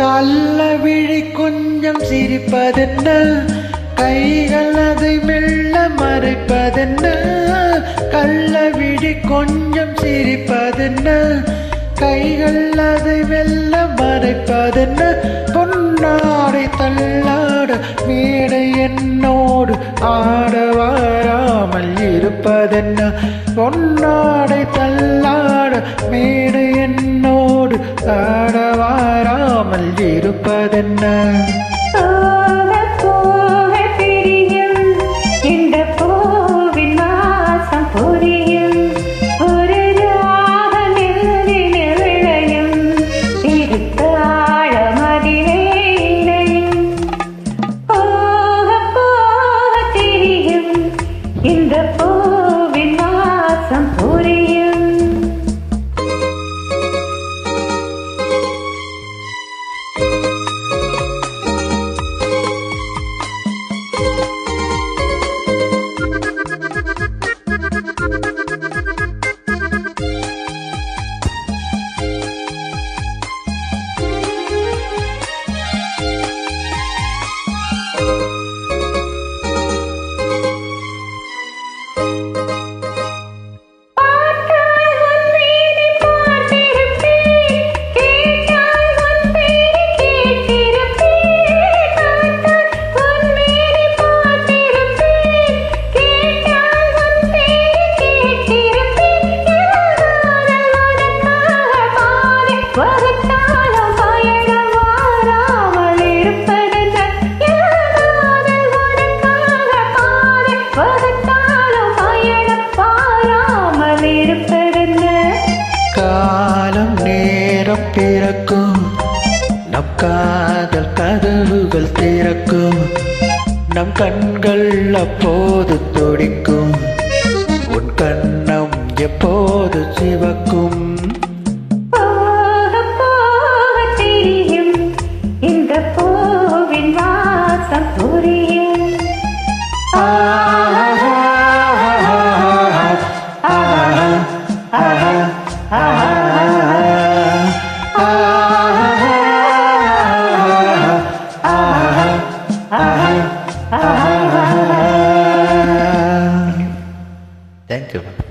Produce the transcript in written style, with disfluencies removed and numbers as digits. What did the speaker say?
கள்ள விழி கொஞ்சம் சிரிப்பதென்ன, கைகள் அதை மெல்ல மறைப்பதென்ன. கள்ள விழி கொஞ்சம் சிரிப்பதென்ன, கைகள் அதை மெல்ல மறைப்பதென்ன. பொன்னாடை தள்ளாட மேடை என்னோடு ஆட வராமல் இருப்பதென்ன. பொன்னாடை தள்ளாட மேடை என்னோடு ஆட வராமல் இருப்பதென்ன. இந்த பூவின் வாசம் புரியும். காலம் நேரம் பிறக்கும், நம் காதல் கதவுகள் திறக்கும். நம் கண்கள் அப்போது துடிக்கும், உன் கண்ணம் எப்போது சிவக்கும். இந்த பூவின் வாசம் புரியும். Thank you.